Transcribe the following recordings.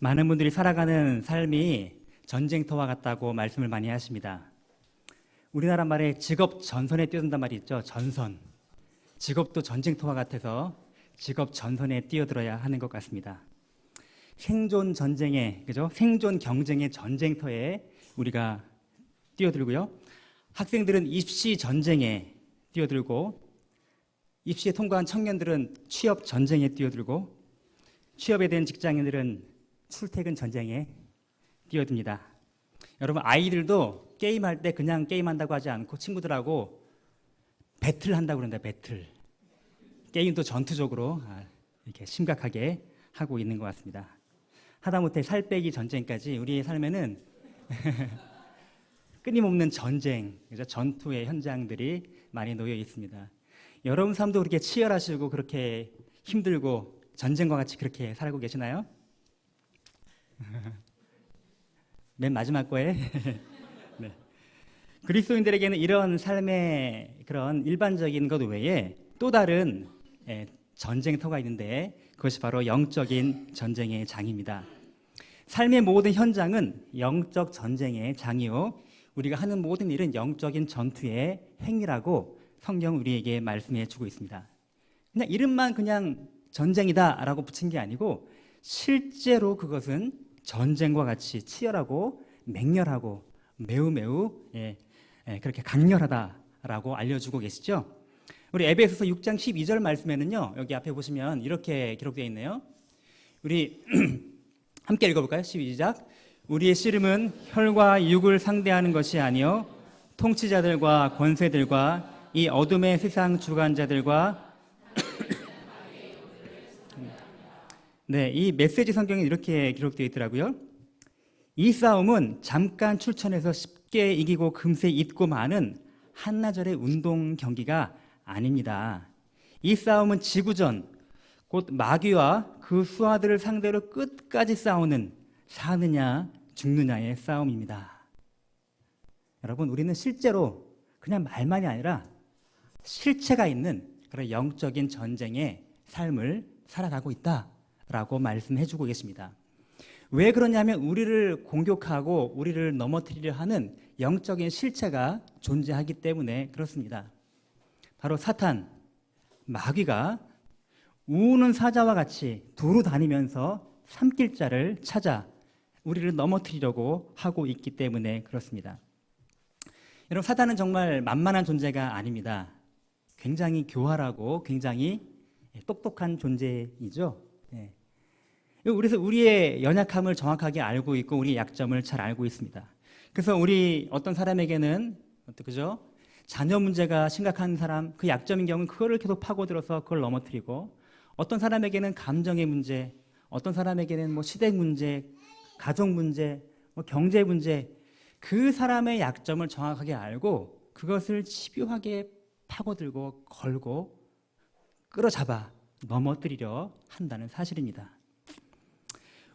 많은 분들이 살아가는 삶이 전쟁터와 같다고 말씀을 많이 하십니다. 우리나라 말에 직업 전선에 뛰어든단 말이 있죠. 전선. 직업도 전쟁터와 같아서 직업 전선에 뛰어들어야 하는 것 같습니다. 생존 전쟁에, 그죠? 생존 경쟁의 전쟁터에 우리가 뛰어들고요. 학생들은 입시 전쟁에 뛰어들고, 입시에 통과한 청년들은 취업 전쟁에 뛰어들고, 취업에 된 직장인들은 출퇴근 전쟁에 뛰어듭니다. 여러분, 아이들도 게임할 때 그냥 게임한다고 하지 않고 친구들하고 배틀 한다고 그런다. 배틀. 게임도 전투적으로 이렇게 심각하게 하고 있는 것 같습니다. 하다못해 살 빼기 전쟁까지 우리의 삶에는 끊임없는 전쟁, 그죠? 전투의 현장들이 많이 놓여 있습니다. 여러분 삶도 그렇게 치열하시고 그렇게 힘들고 전쟁과 같이 그렇게 살고 계시나요? 맨 마지막 거에 네. 그리스도인들에게는 이런 삶의 그런 일반적인 것 외에 또 다른 전쟁터가 있는데 그것이 바로 영적인 전쟁의 장입니다. 삶의 모든 현장은 영적 전쟁의 장이요, 우리가 하는 모든 일은 영적인 전투의 행위라고 성경 우리에게 말씀해 주고 있습니다. 그냥 이름만 그냥 전쟁이다라고 붙인 게 아니고 실제로 그것은 전쟁과 같이 치열하고 맹렬하고 매우 그렇게 강렬하다라고 알려주고 계시죠. 우리 에베소서 6장 12절 말씀에는요, 여기 앞에 보시면 이렇게 기록되어 있네요. 우리 함께 읽어볼까요? 시작. 우리의 씨름은 혈과 육을 상대하는 것이 아니요 통치자들과 권세들과 이 어둠의 세상 주관자들과 네, 이 메시지 성경에 이렇게 기록되어 있더라고요. 이 싸움은 잠깐 출전해서 쉽게 이기고 금세 잊고 마는 한나절의 운동 경기가 아닙니다. 이 싸움은 지구전, 곧 마귀와 그 수하들을 상대로 끝까지 싸우는 사느냐 죽느냐의 싸움입니다. 여러분, 우리는 실제로 그냥 말만이 아니라 실체가 있는 그런 영적인 전쟁의 삶을 살아가고 있다라고 말씀해주고 계십니다. 왜 그러냐면 우리를 공격하고 우리를 넘어뜨리려 하는 영적인 실체가 존재하기 때문에 그렇습니다. 바로 사탄, 마귀가 우는 사자와 같이 두루 다니면서 삼킬 자를 찾아 우리를 넘어뜨리려고 하고 있기 때문에 그렇습니다. 여러분, 사탄은 정말 만만한 존재가 아닙니다. 굉장히 교활하고 굉장히 똑똑한 존재이죠. 그래서 우리의 연약함을 정확하게 알고 있고 우리의 약점을 잘 알고 있습니다. 그래서 우리 어떤 사람에게는 그죠? 자녀 문제가 심각한 사람, 그 약점인 경우는 그거를 계속 파고들어서 그걸 넘어뜨리고, 어떤 사람에게는 감정의 문제, 어떤 사람에게는 뭐 시댁 문제, 가족 문제, 뭐 경제 문제, 그 사람의 약점을 정확하게 알고 그것을 집요하게 파고들고 걸고 끌어잡아 넘어뜨리려 한다는 사실입니다.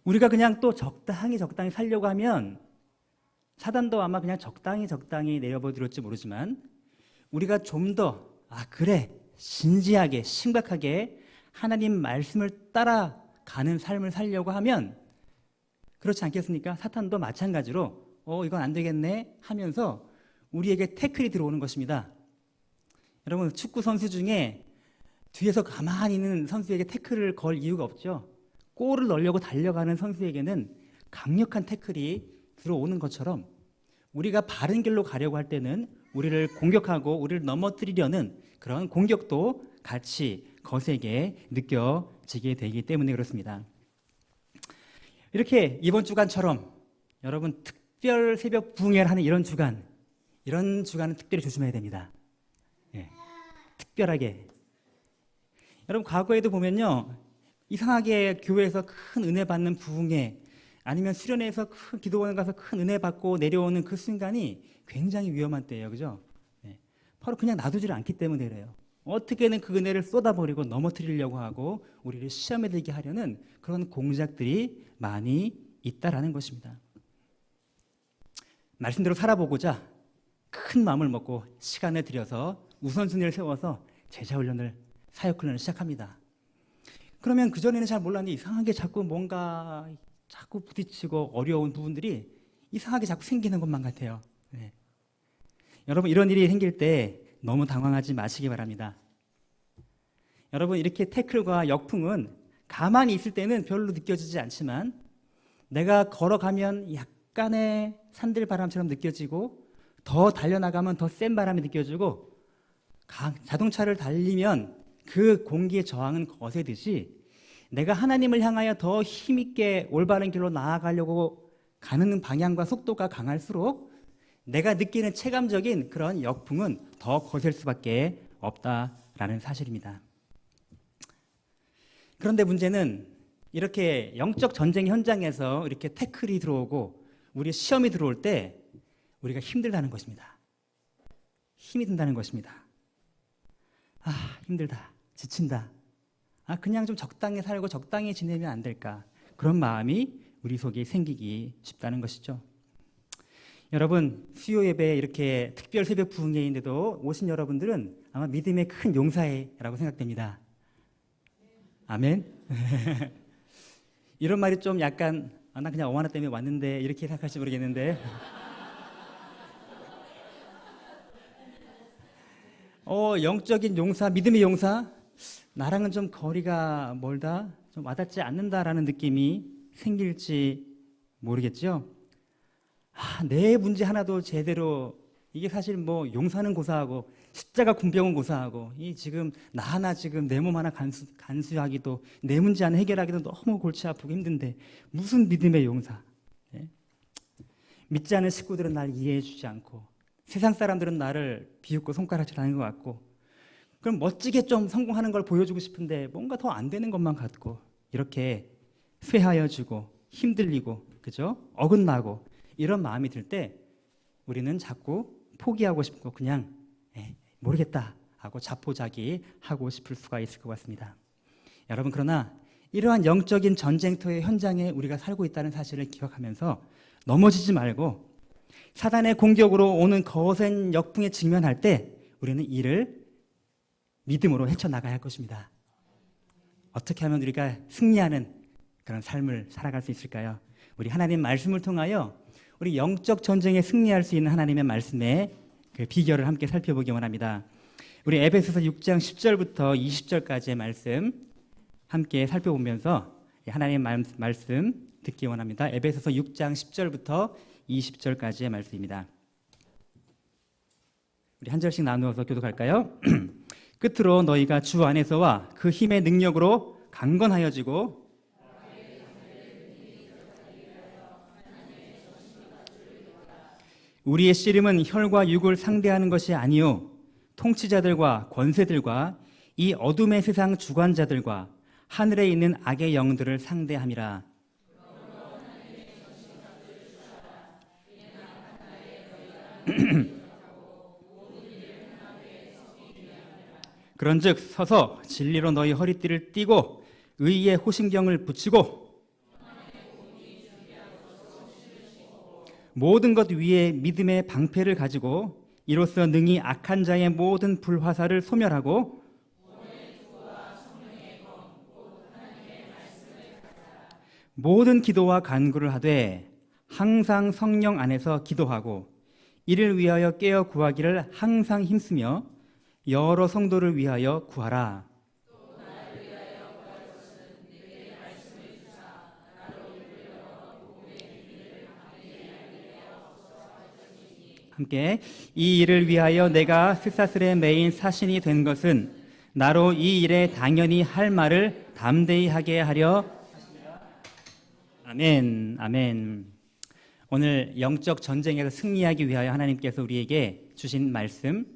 우리가 그냥 또 적당히 살려고 하면 사단도 아마 그냥 적당히 내려보들었지 모르지만 우리가 좀 더 그래 진지하게 심각하게 하나님 말씀을 따라가는 삶을 살려고 하면 그렇지 않겠습니까? 사탄도 마찬가지로 이건 안 되겠네 하면서 우리에게 태클이 들어오는 것입니다. 여러분, 축구 선수 중에 뒤에서 가만히 있는 선수에게 태클을 걸 이유가 없죠. 골을 넣으려고 달려가는 선수에게는 강력한 태클이 들어오는 것처럼 우리가 바른 길로 가려고 할 때는 우리를 공격하고 우리를 넘어뜨리려는 그런 공격도 같이 거세게 느껴지게 되기 때문에 그렇습니다. 이렇게 이번 주간처럼 여러분 특별 새벽 부흥회를 하는 이런 주간은 특별히 조심해야 됩니다. 특별하게. 여러분, 과거에도 보면요, 이상하게 교회에서 큰 은혜 받는 부흥회 아니면 수련회에서 큰 기도원에 가서 큰 은혜 받고 내려오는 그 순간이 굉장히 위험한 때예요. 그죠? 바로 그냥 놔두지를 않기 때문에 그래요. 어떻게든 그 은혜를 쏟아버리고 넘어뜨리려고 하고 우리를 시험에 들게 하려는 그런 공작들이 많이 있다라는 것입니다. 말씀대로 살아보고자 큰 마음을 먹고 시간을 들여서 우선순위를 세워서 제자훈련을, 사역훈련을 시작합니다. 그러면 그전에는 잘 몰랐는데 이상하게 자꾸 뭔가 자꾸 부딪히고 어려운 부분들이 이상하게 자꾸 생기는 것만 같아요. 네. 여러분, 이런 일이 생길 때 너무 당황하지 마시기 바랍니다. 여러분, 이렇게 태클과 역풍은 가만히 있을 때는 별로 느껴지지 않지만 내가 걸어가면 약간의 산들바람처럼 느껴지고 더 달려나가면 더 센 바람이 느껴지고 자동차를 달리면 그 공기의 저항은 거세듯이 내가 하나님을 향하여 더 힘있게 올바른 길로 나아가려고 가는 방향과 속도가 강할수록 내가 느끼는 체감적인 그런 역풍은 더 거셀 수밖에 없다라는 사실입니다. 그런데 문제는 이렇게 영적 전쟁 현장에서 이렇게 태클이 들어오고 우리 시험이 들어올 때 우리가 힘들다는 것입니다. 힘이 든다는 것입니다. 아, 힘들다. 지친다. 아, 그냥 좀 적당히 살고 적당히 지내면 안 될까? 그런 마음이 우리 속에 생기기 쉽다는 것이죠. 여러분, 수요 예배에 이렇게 특별 새벽 부흥회인데도 오신 여러분들은 아마 믿음의 큰 용사라고 생각됩니다. 아멘. 이런 말이 좀 약간 나 그냥 어머나 때문에 왔는데 이렇게 생각할지 모르겠는데 영적인 용사, 믿음의 용사, 나랑은 좀 거리가 멀다, 좀 와닿지 않는다라는 느낌이 생길지 모르겠죠. 내 문제 하나도 제대로, 이게 사실 뭐 용사는 고사하고 십자가 군병은 고사하고 이 지금 나 하나 지금 내 몸 하나 간수하기도 내 문제 하나 해결하기도 너무 골치 아프고 힘든데 무슨 믿음의 용사? 네? 믿지 않은 식구들은 날 이해해 주지 않고 세상 사람들은 나를 비웃고 손가락질하는 것 같고 그럼 멋지게 좀 성공하는 걸 보여주고 싶은데 뭔가 더 안 되는 것만 같고 이렇게 쇠하여지고 힘들리고 그죠? 어긋나고 이런 마음이 들 때 우리는 자꾸 포기하고 싶고 그냥 모르겠다 하고 자포자기하고 싶을 수가 있을 것 같습니다. 여러분, 그러나 이러한 영적인 전쟁터의 현장에 우리가 살고 있다는 사실을 기억하면서 넘어지지 말고 사단의 공격으로 오는 거센 역풍에 직면할 때 우리는 이를 믿음으로 헤쳐나가야 할 것입니다. 어떻게 하면 우리가 승리하는 그런 삶을 살아갈 수 있을까요? 우리 하나님 말씀을 통하여 우리 영적 전쟁에 승리할 수 있는 하나님의 말씀의 그 비결을 함께 살펴보기 원합니다. 우리 에베소서 6장 10절부터 20절까지의 말씀 함께 살펴보면서 하나님의 말씀 듣기 원합니다. 에베소서 6장 10절부터 20절까지의 말씀입니다. 우리 한 절씩 나누어서 교독할까요? 끝으로 너희가 주 안에서와 그 힘의 능력으로 강건하여지고 우리의 씨름은 혈과 육을 상대하는 것이 아니요 통치자들과 권세들과 이 어둠의 세상 주관자들과 하늘에 있는 악의 영들을 상대함이라. 그런즉 서서 진리로 너희 허리띠를 띠고 의의 호신경을 붙이고 모든 것 위에 믿음의 방패를 가지고 이로써 능히 악한 자의 모든 불화살을 소멸하고 모든 기도와 간구를 하되 항상 성령 안에서 기도하고 이를 위하여 깨어 구하기를 항상 힘쓰며 여러 성도를 위하여 구하라. 함께 이 일을 위하여 내가 쇠사슬에 매인 사신이 된 것은 나로 이 일에 당연히 할 말을 담대히 하게 하려. 아멘. 아멘. 오늘 영적 전쟁에서 승리하기 위하여 하나님께서 우리에게 주신 말씀,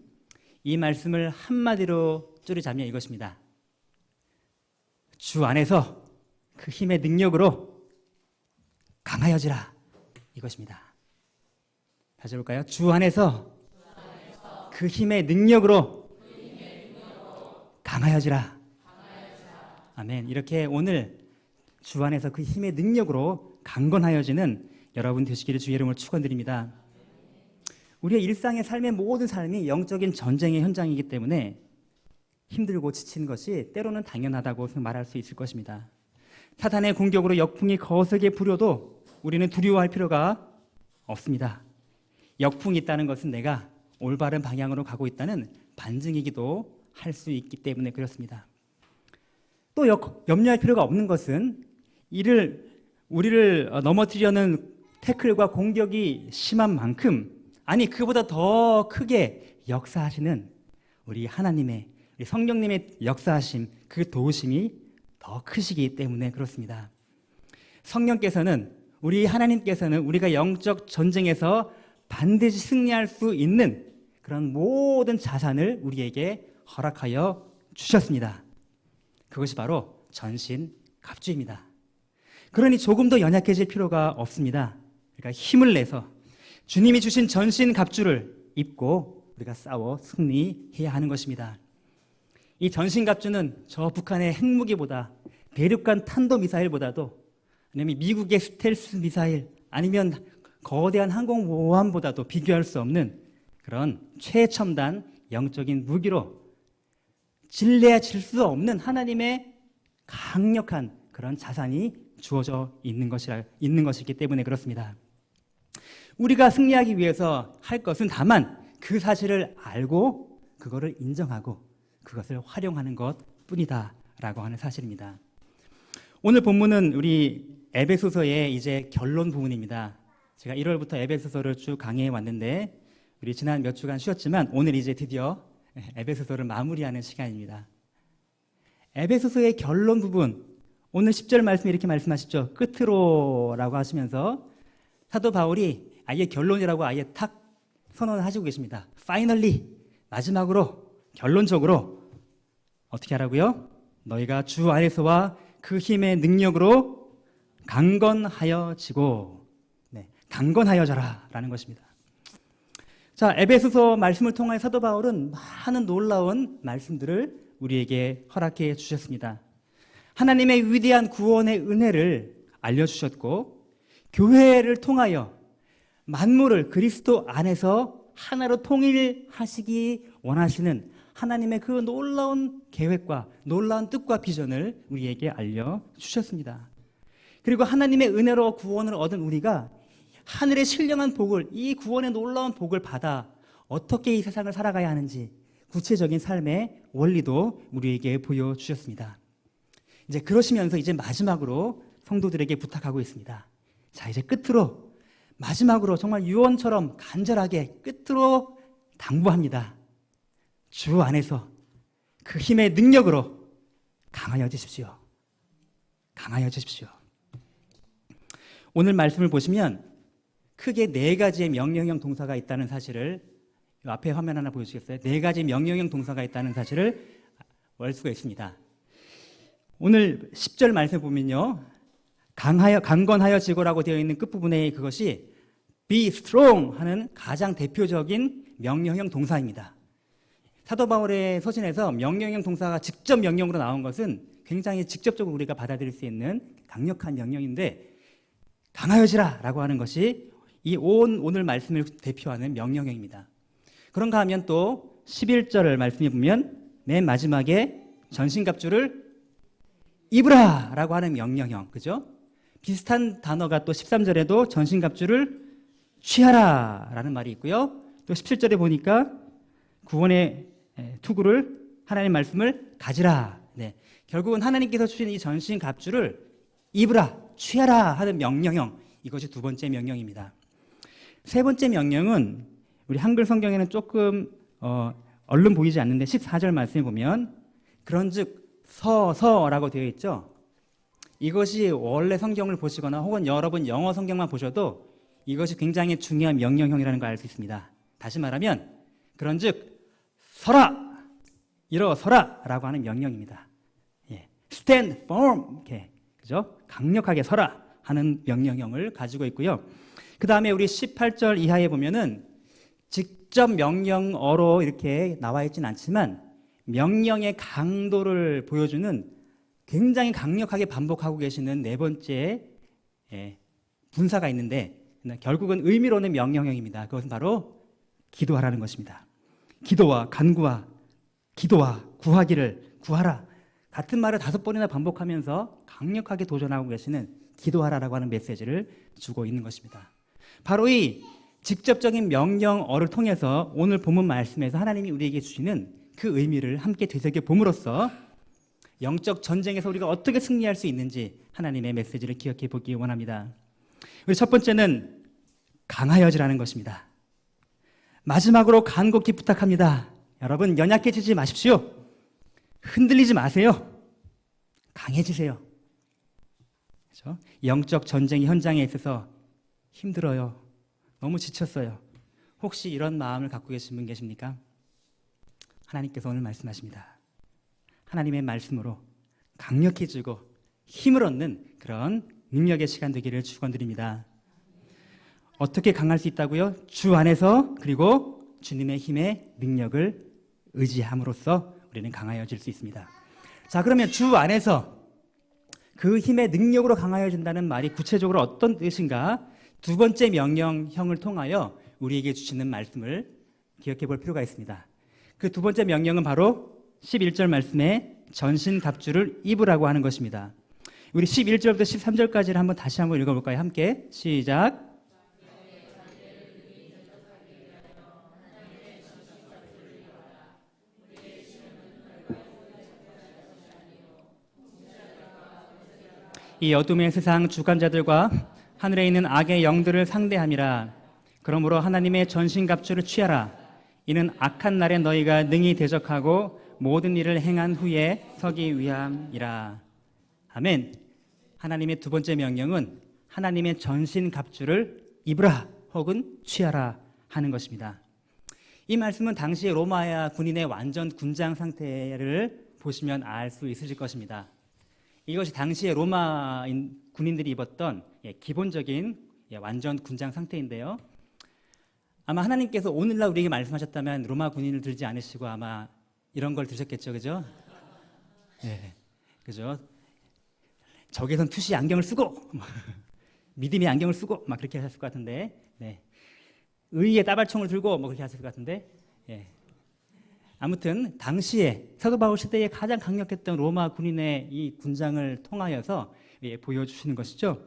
이 말씀을 한마디로 쪼리자면 이것입니다. 주 안에서 그 힘의 능력으로 강하여지라, 이것입니다. 다시 볼까요? 주 안에서 그 힘의 능력으로 강하여지라. 아멘. 이렇게 오늘 주 안에서 그 힘의 능력으로 강건하여지는 여러분 되시기를 주의 이름으로 축원드립니다. 우리의 일상의 삶의 모든 삶이 영적인 전쟁의 현장이기 때문에 힘들고 지치는 것이 때로는 당연하다고 말할 수 있을 것입니다. 사탄의 공격으로 역풍이 거세게 불어도 우리는 두려워할 필요가 없습니다. 역풍이 있다는 것은 내가 올바른 방향으로 가고 있다는 반증이기도 할 수 있기 때문에 그렇습니다. 또 염려할 필요가 없는 것은 우리를 넘어뜨리려는 태클과 공격이 심한 만큼, 아니 그보다 더 크게 역사하시는 우리 하나님의, 우리 성령님의 역사하심, 그 도우심이 더 크시기 때문에 그렇습니다. 성령께서는, 우리 하나님께서는 우리가 영적 전쟁에서 반드시 승리할 수 있는 그런 모든 자산을 우리에게 허락하여 주셨습니다. 그것이 바로 전신갑주입니다. 그러니 조금 더 연약해질 필요가 없습니다. 그러니까 힘을 내서 주님이 주신 전신갑주를 입고 우리가 싸워 승리해야 하는 것입니다. 이 전신갑주는 저 북한의 핵무기보다, 대륙간 탄도미사일보다도, 아니면 미국의 스텔스 미사일, 아니면 거대한 항공모함보다도 비교할 수 없는 그런 최첨단 영적인 무기로 질래질 수 없는 하나님의 강력한 그런 자산이 주어져 있는 것이기 때문에 그렇습니다. 우리가 승리하기 위해서 할 것은 다만 그 사실을 알고 그거를 인정하고 그것을 활용하는 것뿐이다라고 하는 사실입니다. 오늘 본문은 우리 에베소서의 이제 결론 부분입니다. 제가 1월부터 에베소서를 쭉 강의해 왔는데 우리 지난 몇 주간 쉬었지만 오늘 이제 드디어 에베소서를 마무리하는 시간입니다. 에베소서의 결론 부분, 오늘 10절 말씀에 이렇게 말씀하시죠. 끝으로라고 하시면서 사도 바울이 아예 결론이라고 아예 탁 선언을 하시고 계십니다. Finally, 마지막으로, 결론적으로 어떻게 하라고요? 너희가 주 안에서와 그 힘의 능력으로 강건하여지고, 강건하여져라 라는 것입니다. 자, 에베소서 말씀을 통해 사도 바울은 많은 놀라운 말씀들을 우리에게 허락해 주셨습니다. 하나님의 위대한 구원의 은혜를 알려주셨고, 교회를 통하여 만물을 그리스도 안에서 하나로 통일하시기 원하시는 하나님의 그 놀라운 계획과 놀라운 뜻과 비전을 우리에게 알려주셨습니다. 그리고 하나님의 은혜로 구원을 얻은 우리가 하늘의 신령한 복을, 이 구원의 놀라운 복을 받아 어떻게 이 세상을 살아가야 하는지 구체적인 삶의 원리도 우리에게 보여주셨습니다. 이제 그러시면서 이제 마지막으로 성도들에게 부탁하고 있습니다. 자, 이제 끝으로, 마지막으로 정말 유언처럼 간절하게 끝으로 당부합니다. 주 안에서 그 힘의 능력으로 강하여지십시오. 강하여지십시오. 오늘 말씀을 보시면 크게 4가지의 명령형 동사가 있다는 사실을, 앞에 화면 하나 보여주시겠어요? 4가지 명령형 동사가 있다는 사실을 알 수가 있습니다. 오늘 10절 말씀 보면요, 강건하여지고라고 되어 있는 끝부분에 그것이 be strong 하는 가장 대표적인 명령형 동사입니다. 사도 바울의 서신에서 명령형 동사가 직접 명령으로 나온 것은 굉장히 직접적으로 우리가 받아들일 수 있는 강력한 명령인데, 강하여지라 라고 하는 것이 이 오늘 말씀을 대표하는 명령형입니다. 그런가 하면 또 11절 말씀해 보면 맨 마지막에 전신갑주를 입으라 라고 하는 명령형, 그죠? 비슷한 단어가 또 13절에도 전신갑주를 취하라 라는 말이 있고요. 또 17절에 보니까 구원의 투구를, 하나님 말씀을 가지라. 결국은 하나님께서 주신 이 전신갑주를 입으라, 취하라 하는 명령형, 이것이 2번째 명령입니다. 3번째 명령은 우리 한글 성경에는 조금 얼른 보이지 않는데 14절 말씀에 보면 그런즉 서라고 되어 있죠. 이것이 원래 성경을 보시거나 혹은 여러분 영어 성경만 보셔도 이것이 굉장히 중요한 명령형이라는 걸 알 수 있습니다. 다시 말하면 그런즉 서라, 일어서라 라고 하는 명령입니다. Stand firm, 이렇게, 그죠? 강력하게 서라 하는 명령형을 가지고 있고요. 그 다음에 우리 18절 이하에 보면은 직접 명령어로 이렇게 나와 있진 않지만 명령의 강도를 보여주는 굉장히 강력하게 반복하고 계시는 4번째 분사가 있는데 결국은 의미로는 명령형입니다. 그것은 바로 기도하라는 것입니다. 기도와 간구와 기도와 구하기를 구하라. 같은 말을 5번이나 반복하면서 강력하게 도전하고 계시는 기도하라라고 하는 메시지를 주고 있는 것입니다. 바로 이 직접적인 명령어를 통해서 오늘 본문 말씀에서 하나님이 우리에게 주시는 그 의미를 함께 되새겨 봄으로써 영적 전쟁에서 우리가 어떻게 승리할 수 있는지 하나님의 메시지를 기억해 보기 원합니다. 우리 첫 번째는 강하여지라는 것입니다. 마지막으로 간곡히 부탁합니다. 여러분, 연약해지지 마십시오. 흔들리지 마세요. 강해지세요. 그렇죠? 영적 전쟁 현장에 있어서 힘들어요. 너무 지쳤어요. 혹시 이런 마음을 갖고 계신 분 계십니까? 하나님께서 오늘 말씀하십니다. 하나님의 말씀으로 강력해지고 힘을 얻는 그런 능력의 시간 되기를 축원드립니다. 어떻게 강할 수 있다고요? 주 안에서, 그리고 주님의 힘의 능력을 의지함으로써 우리는 강하여질 수 있습니다. 자, 그러면 주 안에서 그 힘의 능력으로 강하여진다는 말이 구체적으로 어떤 뜻인가? 두 번째 명령형을 통하여 우리에게 주시는 말씀을 기억해 볼 필요가 있습니다. 그 두 번째 명령은 바로 11절 말씀에 전신갑주를 입으라고 하는 것입니다. 우리 11절부터 13절까지를 다시 한번 읽어볼까요? 함께 시작. 이 어둠의 세상 주관자들과 하늘에 있는 악의 영들을 상대함이라. 그러므로 하나님의 전신갑주를 취하라. 이는 악한 날에 너희가 능히 대적하고 모든 일을 행한 후에 서기 위함이라. 아멘. 하나님의 두 번째 명령은 하나님의 전신갑주를 입으라 혹은 취하라 하는 것입니다. 이 말씀은 당시 로마야 군인의 완전 군장 상태를 보시면 알 수 있으실 것입니다. 이것이 당시에 로마 군인들이 입었던 기본적인 완전 군장 상태인데요. 아마 하나님께서 오늘날 우리에게 말씀하셨다면 로마 군인을 들지 않으시고 아마 이런 걸 들으셨겠죠, 그죠? 네, 그죠? 적외선 투시 안경을 쓰고 믿음의 안경을 쓰고 막 그렇게 하셨을 것 같은데, 네. 의의 따발총을 들고 뭐 그렇게 하셨을 것 같은데, 예. 아무튼 당시에 사도 바울 시대에 가장 강력했던 로마 군인의 이 군장을 통하여서 보여주시는 것이죠.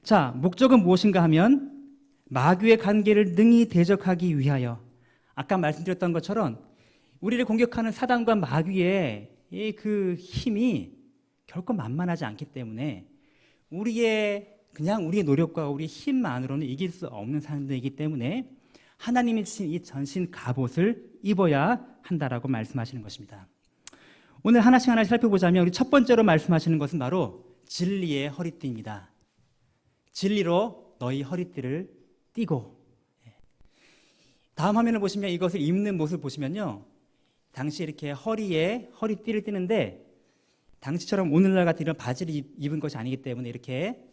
자, 목적은 무엇인가 하면 마귀의 관계를 능히 대적하기 위하여, 아까 말씀드렸던 것처럼 우리를 공격하는 사단과 마귀의 그 힘이 결코 만만하지 않기 때문에 우리의 노력과 우리의 힘만으로는 이길 수 없는 상대이기 때문에 하나님이 주신 이 전신 갑옷을 입어야 한다라고 말씀하시는 것입니다. 오늘 하나씩 살펴보자면 우리 첫 번째로 말씀하시는 것은 바로 진리의 허리띠입니다. 진리로 너희 허리띠를 띠고. 다음 화면을 보시면 이것을 입는 모습을 보시면요, 당시 이렇게 허리에 허리띠를 띠는데 당시처럼 오늘날 같은 이런 바지를 입은 것이 아니기 때문에 이렇게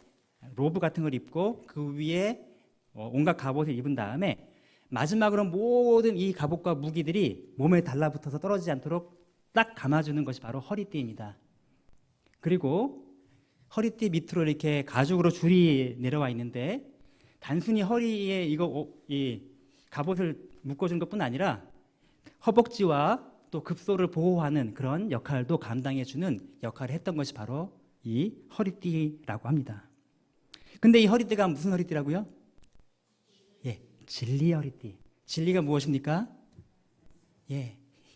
로브 같은 걸 입고 그 위에 온갖 갑옷을 입은 다음에 마지막으로 모든 이 갑옷과 무기들이 몸에 달라붙어서 떨어지지 않도록 딱 감아주는 것이 바로 허리띠입니다. 그리고 허리띠 밑으로 이렇게 가죽으로 줄이 내려와 있는데 단순히 허리에 이 갑옷을 묶어준 것뿐 아니라 허벅지와 또 급소를 보호하는 그런 역할도 감당해주는 역할을 했던 것이 바로 이 허리띠라고 합니다. 근데 이 허리띠가 무슨 허리띠라고요? 진리의 허리띠. 진리가 무엇입니까?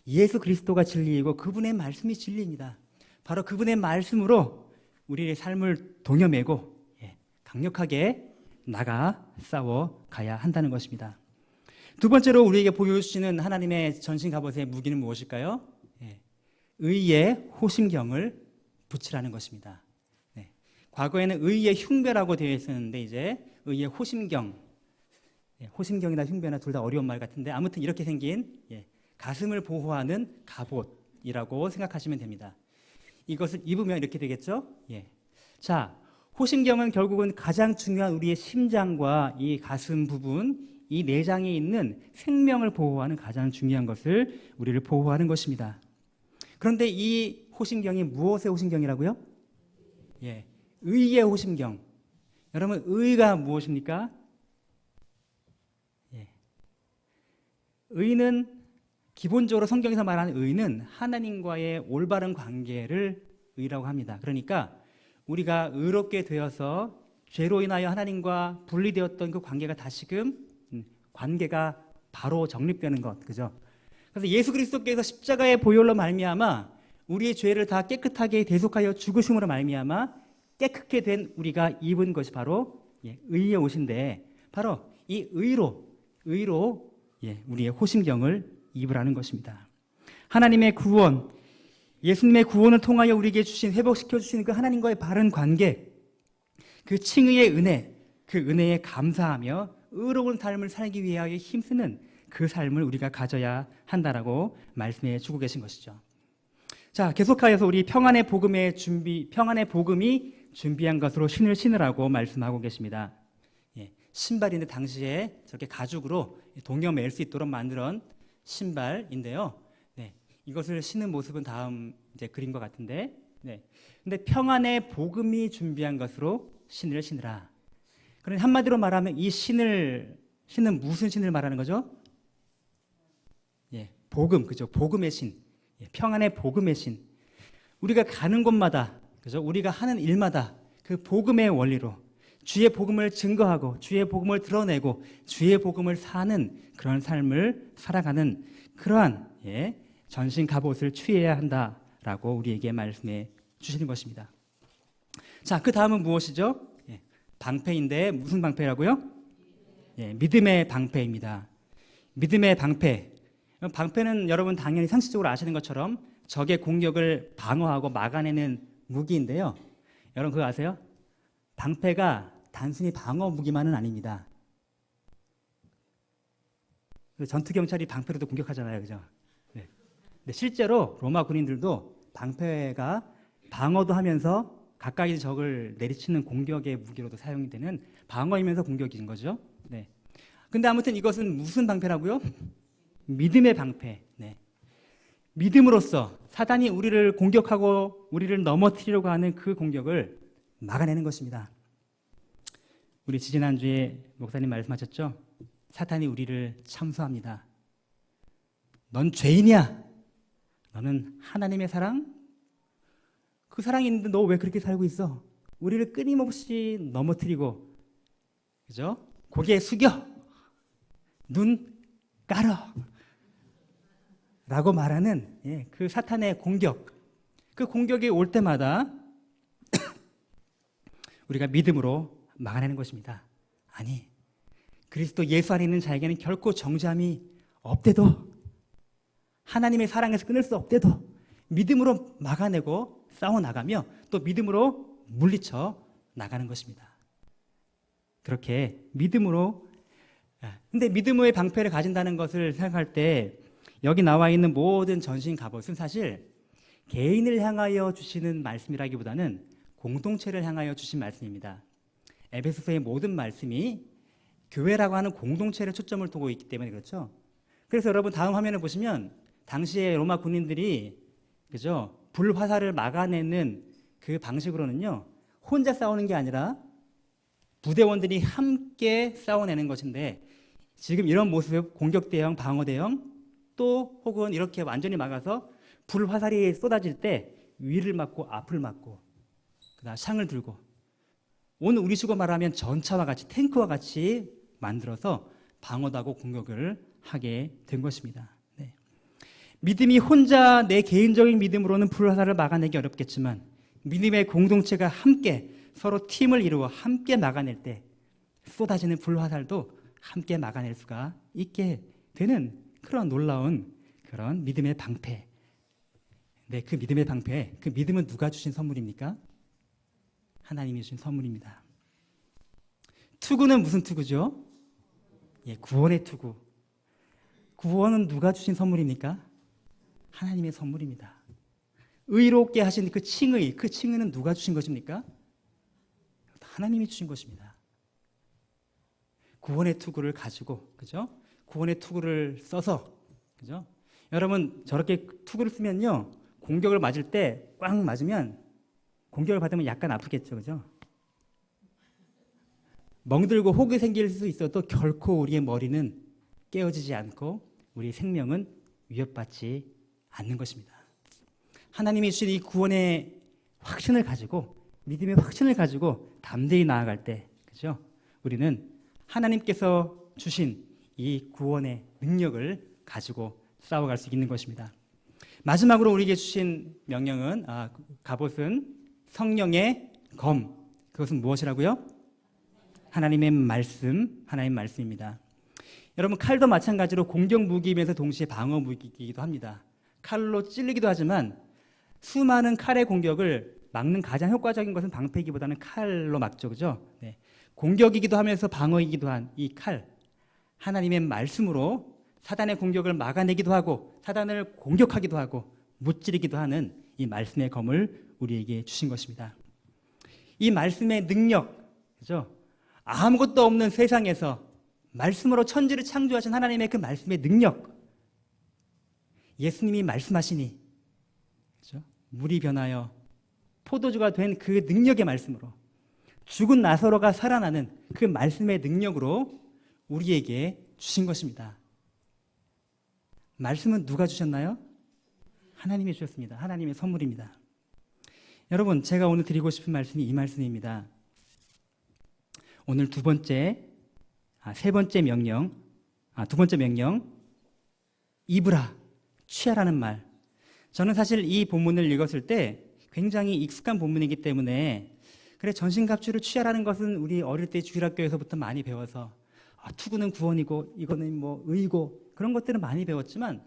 예수 그리스도가 진리이고 그분의 말씀이 진리입니다. 바로 그분의 말씀으로 우리의 삶을 동여매고 강력하게 나가 싸워 가야 한다는 것입니다. 두 번째로 우리에게 보여주시는 하나님의 전신 갑옷의 무기는 무엇일까요? 의의 호심경을 붙이라는 것입니다. 과거에는 의의 흉배라고 되어 있었는데 이제 의의 호심경, 호심경이나 흉배나 둘 다 어려운 말 같은데 아무튼 이렇게 생긴 가슴을 보호하는 갑옷이라고 생각하시면 됩니다. 이것을 입으면 이렇게 되겠죠? 자, 호심경은 결국은 가장 중요한 우리의 심장과 이 가슴 부분, 이 내장에 있는 생명을 보호하는 가장 중요한 것을 우리를 보호하는 것입니다. 그런데 이 호심경이 무엇의 호심경이라고요? 의의 호심경. 여러분, 의가 무엇입니까? 의는 기본적으로 성경에서 말하는 의는 하나님과의 올바른 관계를 의라고 합니다. 그러니까 우리가 의롭게 되어서 죄로 인하여 하나님과 분리되었던 그 관계가 다시금 관계가 바로 정립되는 것, 그죠? 그래서 예수 그리스도께서 십자가의 보혈로 말미암아 우리의 죄를 다 깨끗하게 대속하여 죽으심으로 말미암아 깨끗게 된 우리가 입은 것이 바로 의의 옷인데, 바로 이 의로 우리의 호심경을 입으라는 것입니다. 하나님의 구원, 예수님의 구원을 통하여 우리에게 주신, 회복시켜 주신 그 하나님과의 바른 관계, 그 칭의의 은혜, 그 은혜에 감사하며 의로운 삶을 살기 위하여 힘쓰는 그 삶을 우리가 가져야 한다라고 말씀해 주고 계신 것이죠. 자, 계속하여서 우리 평안의 복음이 준비한 것으로 신을 신으라고 말씀하고 계십니다. 신발인데 당시에 저렇게 가죽으로 동여 맬 수 있도록 만들었던 신발인데요. 이것을 신는 모습은 다음 이제 그림과 같은데, 근데 평안의 복음이 준비한 것으로 신을 신으라. 그러니 한마디로 말하면 이 신은 무슨 신을 말하는 거죠? 복음, 그죠? 복음의 신, 평안의 복음의 신. 우리가 가는 곳마다, 그죠? 우리가 하는 일마다 그 복음의 원리로 주의 복음을 증거하고 주의 복음을 드러내고 주의 복음을 사는 그런 삶을 살아가는 그러한 전신 갑옷을 취해야 한다라고 우리에게 말씀해 주시는 것입니다. 자, 그 다음은 무엇이죠? 방패인데 무슨 방패라고요? 믿음의 방패입니다. 믿음의 방패. 방패는 여러분 당연히 상식적으로 아시는 것처럼 적의 공격을 방어하고 막아내는 무기인데요. 여러분 그거 아세요? 방패가 단순히 방어 무기만은 아닙니다. 전투 경찰이 방패로도 공격하잖아요, 그죠? 근데 실제로 로마 군인들도 방패가 방어도 하면서 가까이 적을 내리치는 공격의 무기로도 사용이 되는 방어이면서 공격인 거죠. 근데 아무튼 이것은 무슨 방패라고요? 믿음의 방패. 믿음으로써 사단이 우리를 공격하고 우리를 넘어뜨리려고 하는 그 공격을 막아내는 것입니다. 우리 지지난주에 목사님 말씀하셨죠? 사탄이 우리를 참소합니다. 넌 죄인이야. 너는 하나님의 사랑? 그 사랑이 있는데 너 왜 그렇게 살고 있어? 우리를 끊임없이 넘어뜨리고, 그죠? 고개 숙여, 눈 깔어 라고 말하는 그 사탄의 공격, 그 공격이 올 때마다 우리가 믿음으로 막아내는 것입니다. 아니, 그리스도 예수 안에 있는 자에게는 결코 정죄함이 없대도, 하나님의 사랑에서 끊을 수 없대도 믿음으로 막아내고 싸워나가며 또 믿음으로 물리쳐 나가는 것입니다. 그렇게 믿음으로, 근데 믿음의 방패를 가진다는 것을 생각할 때 여기 나와 있는 모든 전신 갑옷은 사실 개인을 향하여 주시는 말씀이라기보다는 공동체를 향하여 주신 말씀입니다. 에베소서의 모든 말씀이 교회라고 하는 공동체를 초점을 두고 있기 때문에 그렇죠. 그래서 여러분 다음 화면을 보시면 당시에 로마 군인들이, 그죠, 불화살을 막아내는 그 방식으로는요, 혼자 싸우는 게 아니라 부대원들이 함께 싸워내는 것인데, 지금 이런 모습, 공격 대형, 방어 대형, 또 혹은 이렇게 완전히 막아서 불화살이 쏟아질 때 위를 맞고 앞을 맞고 그다음 창을 들고, 오늘 우리식으로 말하면 전차와 같이, 탱크와 같이 만들어서 방어도 하고 공격을 하게 된 것입니다. 믿음이 혼자 내 개인적인 믿음으로는 불화살을 막아내기 어렵겠지만 믿음의 공동체가 함께 서로 팀을 이루어 함께 막아낼 때 쏟아지는 불화살도 함께 막아낼 수가 있게 되는 그런 놀라운 그런 믿음의 방패. 그 믿음의 방패, 그 믿음은 누가 주신 선물입니까? 하나님이 주신 선물입니다. 투구는 무슨 투구죠? 구원의 투구. 구원은 누가 주신 선물입니까? 하나님의 선물입니다. 의롭게 하신 그 칭의, 그 칭의는 누가 주신 것입니까? 하나님이 주신 것입니다. 구원의 투구를 가지고, 그죠? 구원의 투구를 써서, 그죠? 여러분 저렇게 투구를 쓰면요, 공격을 맞을 때 꽉 맞으면, 공격을 받으면 약간 아프겠죠, 그죠? 멍들고 혹이 생길 수 있어도 결코 우리의 머리는 깨어지지 않고 우리의 생명은 위협받지 않는 것입니다. 하나님이 주신 이 구원의 확신을 가지고, 믿음의 확신을 가지고 담대히 나아갈 때, 그죠? 우리는 하나님께서 주신 이 구원의 능력을 가지고 싸워갈 수 있는 것입니다. 마지막으로 우리에게 주신 명령은, 갑옷은 성령의 검. 그것은 무엇이라고요? 하나님의 말씀, 하나님의 말씀입니다. 여러분, 칼도 마찬가지로 공격 무기이면서 동시에 방어 무기이기도 합니다. 칼로 찔리기도 하지만 수많은 칼의 공격을 막는 가장 효과적인 것은 방패기보다는 칼로 막죠, 그죠? 네. 공격이기도 하면서 방어이기도 한 이 칼, 하나님의 말씀으로 사단의 공격을 막아내기도 하고 사단을 공격하기도 하고 무찌르기도 하는 이 말씀의 검을 우리에게 주신 것입니다. 이 말씀의 능력, 그죠? 아무것도 없는 세상에서 말씀으로 천지를 창조하신 하나님의 그 말씀의 능력, 예수님이 말씀하시니, 그죠? 물이 변하여 포도주가 된 그 능력의 말씀으로, 죽은 나사로가 살아나는 그 말씀의 능력으로 우리에게 주신 것입니다. 말씀은 누가 주셨나요? 하나님이 주셨습니다. 하나님의 선물입니다. 여러분, 제가 오늘 드리고 싶은 말씀이 이 말씀입니다. 오늘 세 번째 명령, 입으라, 취하라는 말. 저는 사실 이 본문을 읽었을 때 굉장히 익숙한 본문이기 때문에, 그래, 전신갑주를 취하라는 것은 우리 어릴 때 주일학교에서부터 많이 배워서 투구는 구원이고 이거는 뭐 의고 그런 것들은 많이 배웠지만,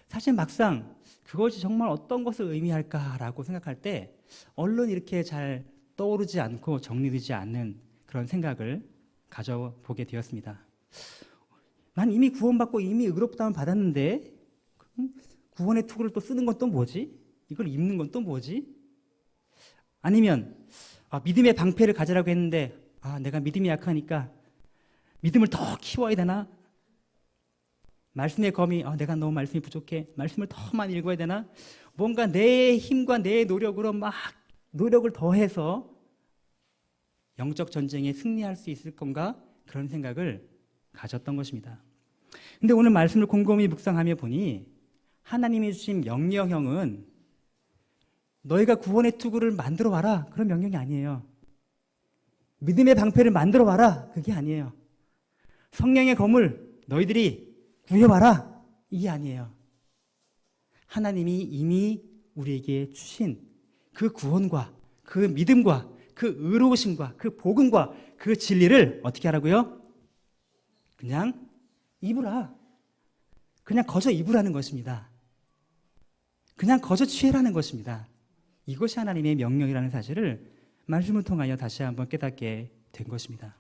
사실 막상 그것이 정말 어떤 것을 의미할까라고 생각할 때 얼른 이렇게 잘 떠오르지 않고 정리되지 않는 그런 생각을 가져보게 되었습니다. 난 이미 구원받고 이미 의롭다함을 받았는데 구원의 투구를 또 쓰는 건 또 뭐지? 이걸 입는 건 또 뭐지? 아니면 믿음의 방패를 가지라고 했는데 내가 믿음이 약하니까 믿음을 더 키워야 되나? 말씀의 검이 내가 너무 말씀이 부족해. 말씀을 더 많이 읽어야 되나? 뭔가 내 힘과 내 노력으로 막 노력을 더해서 영적 전쟁에 승리할 수 있을 건가? 그런 생각을 가졌던 것입니다. 근데 오늘 말씀을 곰곰이 묵상하며 보니 하나님이 주신 명령형은 너희가 구원의 투구를 만들어 와라, 그런 명령이 아니에요. 믿음의 방패를 만들어 와라, 그게 아니에요. 성령의 검을 너희들이 구해와라, 이게 아니에요. 하나님이 이미 우리에게 주신 그 구원과 그 믿음과 그 의로우심과 그 복음과 그 진리를 어떻게 하라고요? 그냥 입으라. 그냥 거저 입으라는 것입니다. 그냥 거저 취해라는 것입니다. 이것이 하나님의 명령이라는 사실을 말씀을 통하여 다시 한번 깨닫게 된 것입니다.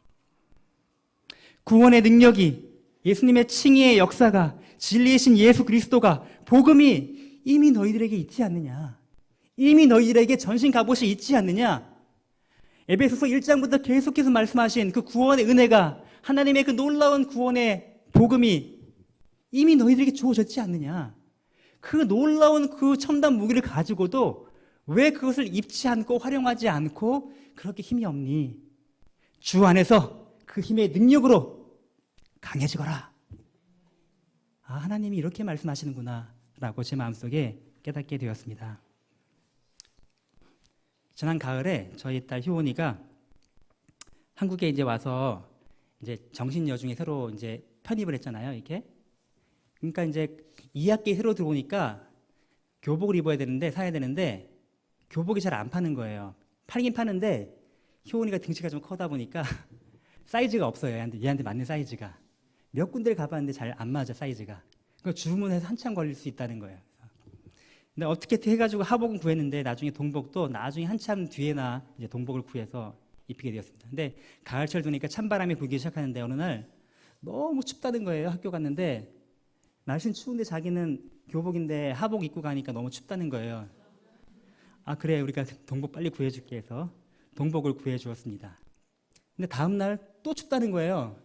구원의 능력이, 예수님의 칭의의 역사가, 진리이신 예수 그리스도가, 복음이 이미 너희들에게 있지 않느냐? 이미 너희들에게 전신 갑옷이 있지 않느냐? 에베소서 1장부터 계속해서 말씀하신 그 구원의 은혜가, 하나님의 그 놀라운 구원의 복음이 이미 너희들에게 주어졌지 않느냐? 그 놀라운 그 첨단 무기를 가지고도 왜 그것을 입지 않고 활용하지 않고 그렇게 힘이 없니? 주 안에서 그 힘의 능력으로 강해지거라. 하나님이 이렇게 말씀하시는구나 라고 제 마음속에 깨닫게 되었습니다. 지난 가을에 저희 딸 효원이가 한국에 이제 와서 이제 정신여중에 새로 이제 편입을 했잖아요, 이렇게. 그러니까 이제 2학기에 새로 들어오니까 교복을 입어야 되는데, 사야 되는데 교복이 잘 안 파는 거예요. 팔긴 파는데 효원이가 등치가 좀 커다 보니까 사이즈가 없어요. 얘한테 맞는 사이즈가. 몇 군데를 가봤는데 잘 안 맞아, 사이즈가. 그러니까 주문해서 한참 걸릴 수 있다는 거예요. 근데 어떻게 해가지고 하복은 구했는데 나중에 동복도 나중에 한참 뒤에나 이제 동복을 구해서 입히게 되었습니다. 근데 가을철 되니까 찬바람이 불기 시작하는데 어느 날 너무 춥다는 거예요. 학교 갔는데 날씨는 추운데 자기는 교복인데 하복 입고 가니까 너무 춥다는 거예요. 그래, 우리가 동복 빨리 구해줄게 해서 동복을 구해주었습니다. 근데 다음날 또 춥다는 거예요.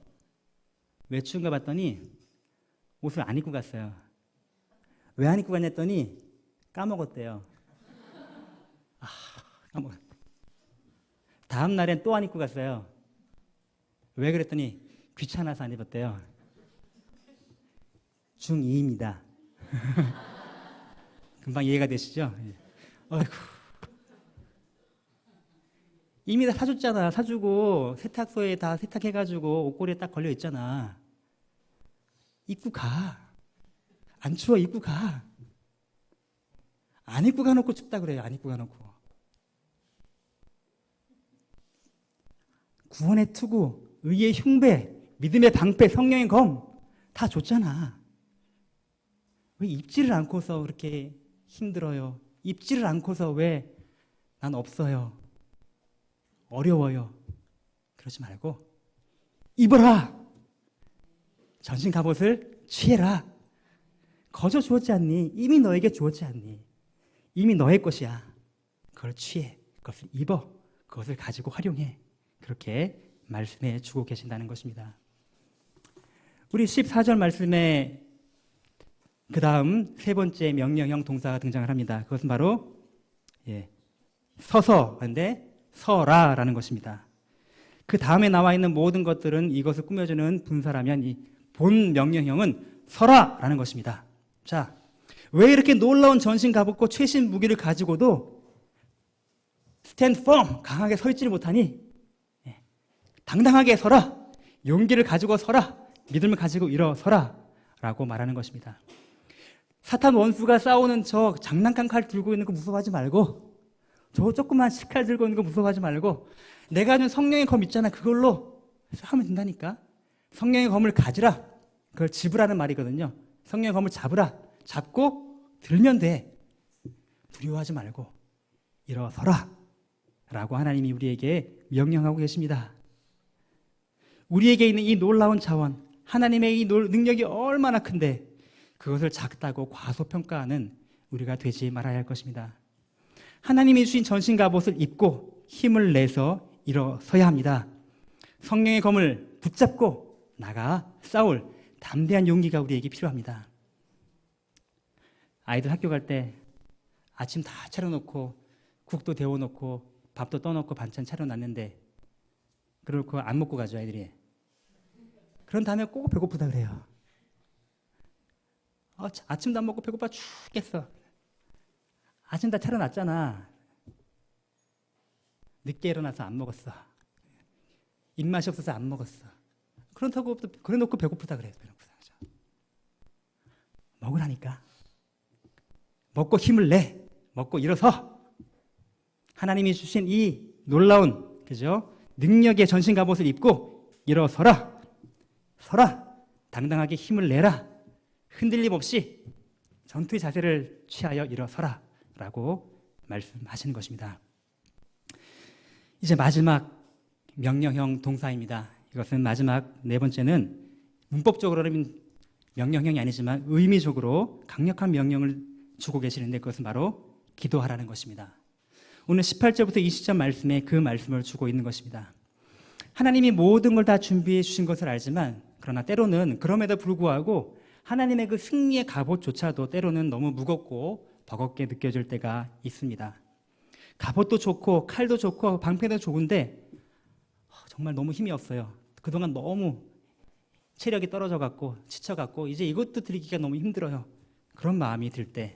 왜 추운가 봤더니 옷을 안 입고 갔어요. 왜 안 입고 갔냐 했더니 까먹었대요. 까먹었. 다음 날엔 또 안 입고 갔어요. 왜 그랬더니 귀찮아서 안 입었대요. 중2입니다. 금방 이해가 되시죠? 아이고. 이미 다 사줬잖아. 사주고 세탁소에 다 세탁해가지고 옷걸이에 딱 걸려 있잖아. 입고 가. 안 추워 입고 가. 안 입고 가놓고 춥다 그래요. 안 입고 가놓고. 구원의 투구, 의의 흉배, 믿음의 방패, 성령의 검 다 줬잖아. 왜 입지를 않고서 그렇게 힘들어요? 입지를 않고서 왜 난 없어요? 어려워요? 그러지 말고 입어라. 전신 갑옷을 취해라. 거저 주었지 않니? 이미 너에게 주었지 않니? 이미 너의 것이야. 그걸 취해. 그것을 입어. 그것을 가지고 활용해. 그렇게 말씀해 주고 계신다는 것입니다. 우리 14절 말씀에 그 다음 세 번째 명령형 동사가 등장을 합니다. 그것은 바로 서서인데 서라라는 것입니다. 그 다음에 나와 있는 모든 것들은 이것을 꾸며주는 분사라면 이 본 명령형은 서라라는 것입니다. 자, 왜 이렇게 놀라운 전신 갑옷과 최신 무기를 가지고도 stand firm, 강하게 서 있지를 못하니? 당당하게 서라. 용기를 가지고 서라. 믿음을 가지고 일어서라 라고 말하는 것입니다. 사탄 원수가 싸우는 저 장난감 칼 들고 있는 거 무서워하지 말고, 저 조그만 식칼 들고 있는 거 무서워하지 말고, 내가 가진 성령의 검 있잖아. 그걸로 하면 된다니까. 성령의 검을 가지라. 그걸 집으라는 말이거든요. 성령의 검을 잡으라. 잡고 들면 돼. 두려워하지 말고 일어서라 라고 하나님이 우리에게 명령하고 계십니다. 우리에게 있는 이 놀라운 자원, 하나님의 이 능력이 얼마나 큰데 그것을 작다고 과소평가하는 우리가 되지 말아야 할 것입니다. 하나님이 주신 전신 갑옷을 입고 힘을 내서 일어서야 합니다. 성령의 검을 붙잡고 나가 싸울 담대한 용기가 우리에게 필요합니다. 아이들 학교 갈 때 아침 다 차려놓고 국도 데워놓고 밥도 떠놓고 반찬 차려놨는데 그렇고 안 먹고 가죠, 아이들이. 그런 다음에 꼭 배고프다 그래요. 아침도 안 먹고 배고파 죽겠어. 아침 다 차려놨잖아. 늦게 일어나서 안 먹었어. 입맛이 없어서 안 먹었어. 그렇다고 그래 놓고 배고프다 그래요. 먹으라니까. 먹고 힘을 내. 먹고 일어서. 하나님이 주신 이 놀라운, 그죠? 능력의 전신 갑옷을 입고 일어서라. 서라. 당당하게 힘을 내라. 흔들림 없이 전투의 자세를 취하여 일어서라 라고 말씀하시는 것입니다. 이제 마지막 명령형 동사입니다. 이것은 마지막 네 번째는 문법적으로는 명령형이 아니지만 의미적으로 강력한 명령을 주고 계시는데 그것은 바로 기도하라는 것입니다. 오늘 18절부터 20절 말씀에 그 말씀을 주고 있는 것입니다. 하나님이 모든 걸 다 준비해 주신 것을 알지만 그러나 때로는 그럼에도 불구하고 하나님의 그 승리의 갑옷조차도 때로는 너무 무겁고 버겁게 느껴질 때가 있습니다. 갑옷도 좋고 칼도 좋고 방패도 좋은데 정말 너무 힘이 없어요. 그동안 너무 체력이 떨어져갖고 지쳐갖고 이제 이것도 드리기가 너무 힘들어요. 그런 마음이 들 때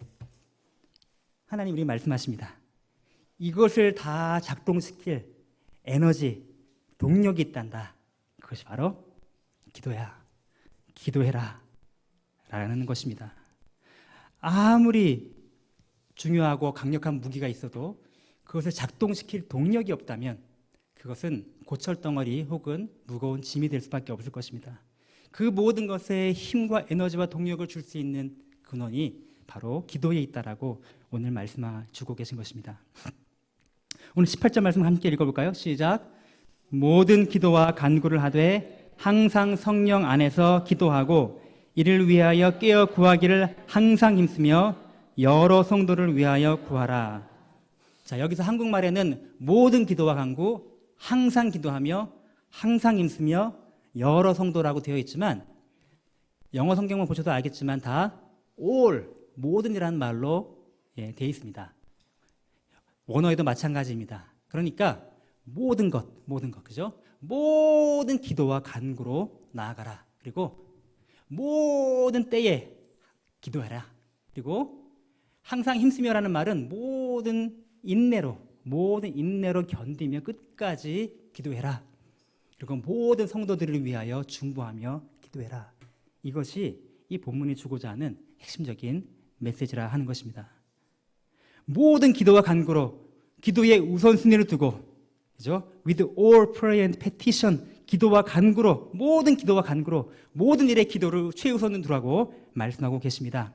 하나님 우리 말씀하십니다. 이것을 다 작동시킬 에너지, 동력이 있단다. 그것이 바로 기도야. 기도해라 라는 것입니다. 아무리 중요하고 강력한 무기가 있어도 그것을 작동시킬 동력이 없다면 그것은 고철덩어리 혹은 무거운 짐이 될 수밖에 없을 것입니다. 그 모든 것에 힘과 에너지와 동력을 줄 수 있는 근원이 바로 기도에 있다라고 오늘 말씀 주고 계신 것입니다. 오늘 18절 말씀 함께 읽어볼까요? 시작. 모든 기도와 간구를 하되 항상 성령 안에서 기도하고 이를 위하여 깨어 구하기를 항상 힘쓰며 여러 성도를 위하여 구하라. 자, 여기서 한국말에는 모든 기도와 간구, 항상 기도하며 항상 힘쓰며 여러 성도라고 되어 있지만 영어 성경만 보셔도 알겠지만 다 all, 모든이라는 말로 되어 있습니다. 원어에도 마찬가지입니다. 그러니까 모든 것, 그죠? 모든 기도와 간구로 나아가라. 그리고 모든 때에 기도해라. 그리고 항상 힘쓰며라는 말은 모든 인내로 견디며 끝까지 기도해라. 그리고 모든 성도들을 위하여 중보하며 기도해라. 이것이 이 본문이 주고자 하는 핵심적인 메시지라 하는 것입니다. 모든 기도와 간구로 기도의 우선순위를 두고, 그죠? With all prayer and petition, 기도와 간구로, 모든 기도와 간구로 모든 일의 기도를 최우선으로 두라고 말씀하고 계십니다.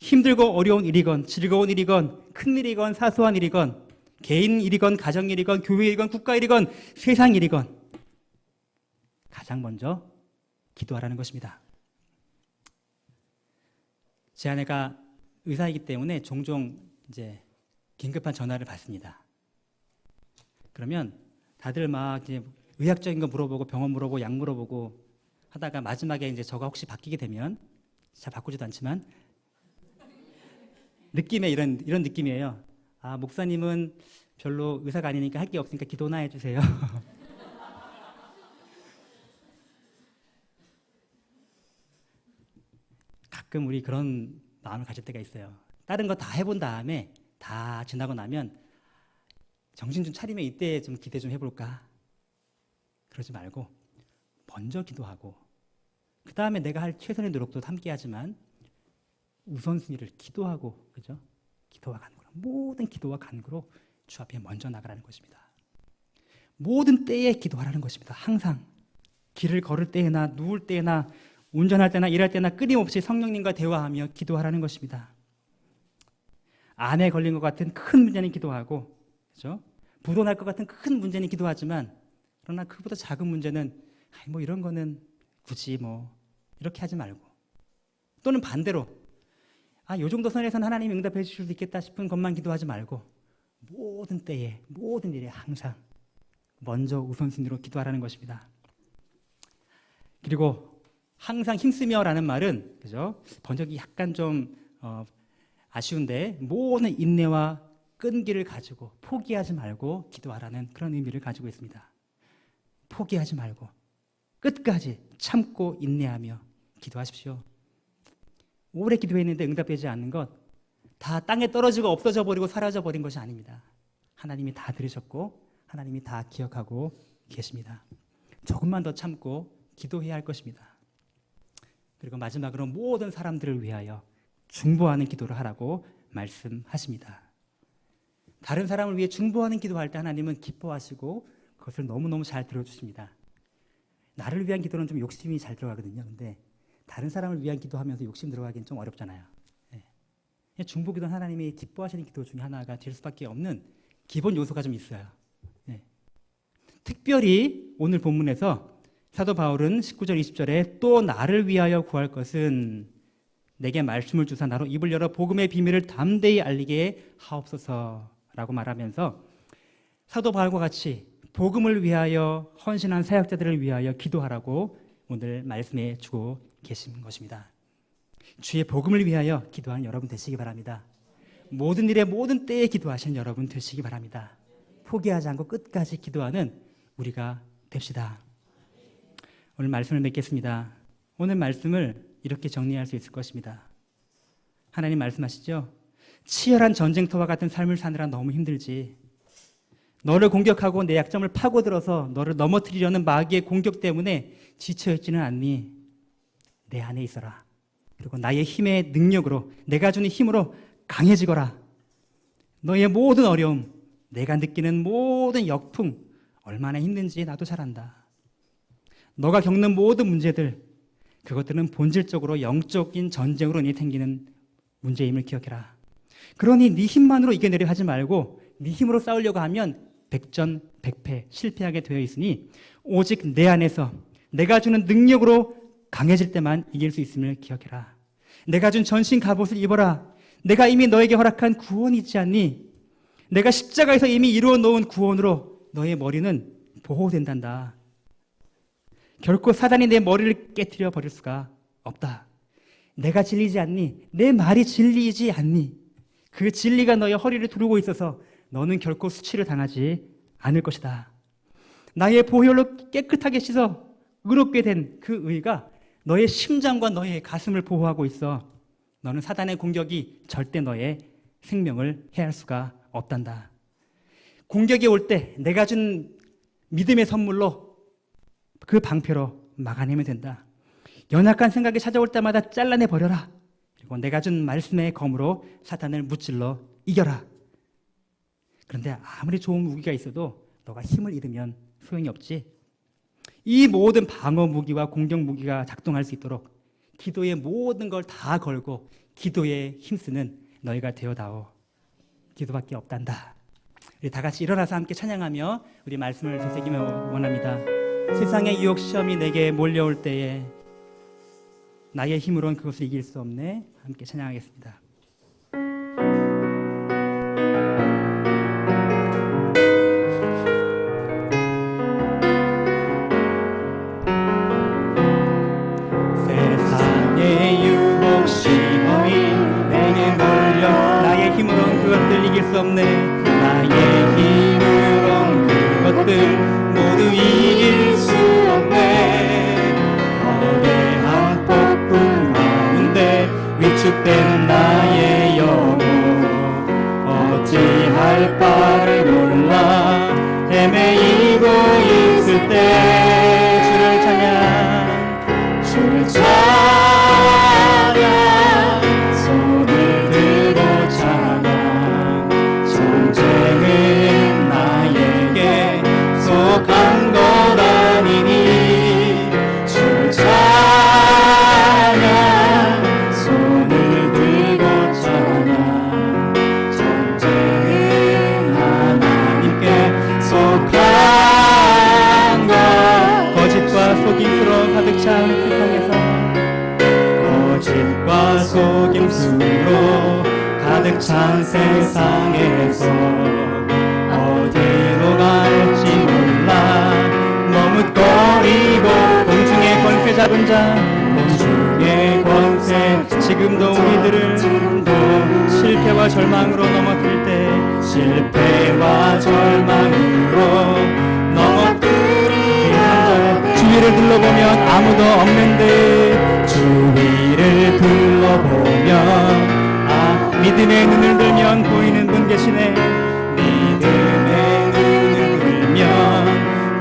힘들고 어려운 일이건 즐거운 일이건 큰 일이건 사소한 일이건 개인 일이건 가정 일이건 교회 일이건 국가 일이건 세상 일이건 가장 먼저 기도하라는 것입니다. 제 아내가 의사이기 때문에 종종 이제 긴급한 전화를 받습니다. 그러면 다들 막 이제 의학적인 거 물어보고 병원 물어보고 약 물어보고 하다가 마지막에 이제 저가 혹시 바뀌게 되면, 잘 바꾸지도 않지만 느낌에 이런 느낌이에요. 아, 목사님은 별로 의사가 아니니까 할 게 없으니까 기도나 해주세요. 가끔 우리 그런 마음을 가질 때가 있어요. 다른 거 다 해본 다음에 다 지나고 나면 정신 좀 차리면 이때 좀 기대 좀 해볼까? 그러지 말고 먼저 기도하고 그 다음에 내가 할 최선의 노력도 함께 하지만 우선순위를 기도하고, 그죠? 기도와 간구로, 모든 기도와 간구로 주 앞에 먼저 나가라는 것입니다. 모든 때에 기도하라는 것입니다. 항상 길을 걸을 때나 누울 때나 운전할 때나 일할 때나 끊임없이 성령님과 대화하며 기도하라는 것입니다. 암에 걸린 것 같은 큰 문제는 기도하고, 그죠? 부도 날 것 같은 큰 문제는 기도하지만, 그러나 그보다 작은 문제는 뭐 이런 거는 굳이 뭐 이렇게 하지 말고, 또는 반대로 요 정도 선에서는 하나님이 응답해 주실 수 있겠다 싶은 것만 기도하지 말고 모든 때에 모든 일에 항상 먼저 우선순위로 기도하라는 것입니다. 그리고 항상 힘쓰며라는 말은, 그죠? 번역이 약간 좀 아쉬운데 모든 인내와 끈기를 가지고 포기하지 말고 기도하라는 그런 의미를 가지고 있습니다. 포기하지 말고 끝까지 참고 인내하며 기도하십시오. 오래 기도했는데 응답되지 않는 것 다 땅에 떨어지고 없어져 버리고 사라져 버린 것이 아닙니다. 하나님이 다 들으셨고 하나님이 다 기억하고 계십니다. 조금만 더 참고 기도해야 할 것입니다. 그리고 마지막으로 모든 사람들을 위하여 중보하는 기도를 하라고 말씀하십니다. 다른 사람을 위해 중보하는 기도할 때 하나님은 기뻐하시고 그것을 너무너무 잘 들어주십니다. 나를 위한 기도는 좀 욕심이 잘 들어가거든요. 근데 다른 사람을 위한 기도하면서 욕심 들어가기는 좀 어렵잖아요. 네. 중보기도는 하나님이 기뻐하시는 기도 중에 하나가 될 수밖에 없는 기본 요소가 좀 있어요. 네. 특별히 오늘 본문에서 사도 바울은 19절 20절에 또 나를 위하여 구할 것은 내게 말씀을 주사 나로 입을 열어 복음의 비밀을 담대히 알리게 하옵소서라고 말하면서 사도 바울과 같이 복음을 위하여 헌신한 사역자들을 위하여 기도하라고 오늘 말씀해 주고 계신 것입니다. 주의 복음을 위하여 기도하는 여러분 되시기 바랍니다. 모든 일에 모든 때에 기도하시는 여러분 되시기 바랍니다. 포기하지 않고 끝까지 기도하는 우리가 됩시다. 오늘 말씀을 맺겠습니다. 오늘 말씀을 이렇게 정리할 수 있을 것입니다. 하나님 말씀하시죠. 치열한 전쟁터와 같은 삶을 사느라 너무 힘들지. 너를 공격하고 내 약점을 파고들어서 너를 넘어뜨리려는 마귀의 공격 때문에 지쳐있지는 않니? 내 안에 있어라. 그리고 나의 힘의 능력으로, 내가 주는 힘으로 강해지거라. 너의 모든 어려움, 내가 느끼는 모든 역풍, 얼마나 힘든지 나도 잘 안다. 너가 겪는 모든 문제들, 그것들은 본질적으로 영적인 전쟁으로 인해 생기는 문제임을 기억해라. 그러니 네 힘만으로 이겨내려 하지 말고 네 힘으로 싸우려고 하면 백전백패 실패하게 되어 있으니 오직 내 안에서 내가 주는 능력으로 강해질 때만 이길 수 있음을 기억해라. 내가 준 전신 갑옷을 입어라. 내가 이미 너에게 허락한 구원이 있지 않니? 내가 십자가에서 이미 이루어 놓은 구원으로 너의 머리는 보호된단다. 결코 사단이 내 머리를 깨트려 버릴 수가 없다. 내가 진리지 않니? 내 말이 진리이지 않니? 그 진리가 너의 허리를 두르고 있어서 너는 결코 수치를 당하지 않을 것이다. 나의 보혈로 깨끗하게 씻어 의롭게 된 그 의가 너의 심장과 너의 가슴을 보호하고 있어. 너는 사단의 공격이 절대 너의 생명을 해할 수가 없단다. 공격이 올 때 내가 준 믿음의 선물로 그 방패로 막아내면 된다. 연약한 생각이 찾아올 때마다 잘라내 버려라. 그리고 내가 준 말씀의 검으로 사탄을 무찔러 이겨라. 그런데 아무리 좋은 무기가 있어도 너가 힘을 잃으면 소용이 없지. 이 모든 방어 무기와 공격 무기가 작동할 수 있도록 기도의 모든 걸 다 걸고 기도에 힘쓰는 너희가 되어다오. 기도밖에 없단다. 우리 다 같이 일어나서 함께 찬양하며 우리 말씀을 되새기며 원합니다. 세상의 유혹 시험이 내게 몰려올 때에 나의 힘으로는 그것을 이길 수 없네. 함께 찬양하겠습니다. 세상의 유혹 시험이 내게 몰려 나의 힘으로는 그것들 이길 수 없네. 나의 힘으로는 그것들 모두 이길 수 없네. 거대한 폭풍 가운데 위축된 나의 영혼 어찌할 바를 몰라 헤매이고 있을 때 주를 찬양 주를 찬양 손을 들고 찬양 전쟁은 나에게 속한 것 아니니 주를 찬양 손을 들고 찬양 전쟁은 하나님께 속한 것 거짓과 속임수로 가득 찬 세상에서 거짓과 속임수로 가득 찬 세상에서 어디로 갈지 몰라 머뭇거리고 공중의 권세 잡은 자 공중의 권세 지금도 우리들을 실패와 절망으로 넘어뜨릴 때 실패와 절망으로 넘어뜨릴 때 주위를 둘러보면 아무도 없는 듯 주위를 둘러보면 믿음의 눈을 들면 보이는 분 계시네. 믿음의 눈을 들면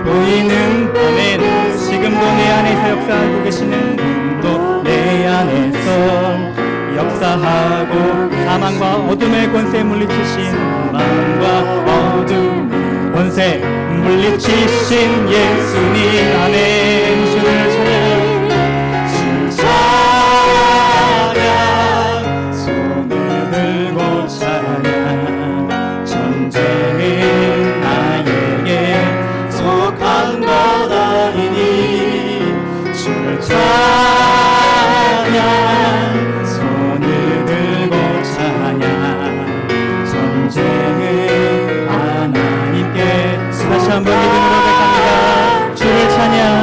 보이는 아멘. 지금도 내 안에서 역사하고 계시는 분도 내 안에서 역사하고 사망과 어둠의 권세 물리치신 사망과 어둠 권세 물리치신 예수님 아멘. 주를 찬양 전쟁은 나에게 속한 것 아니니 주를 찬양 손을 들고 찬양 전쟁은 하나님께 다시 한번 믿음으로 고백합니다. 주를 찬양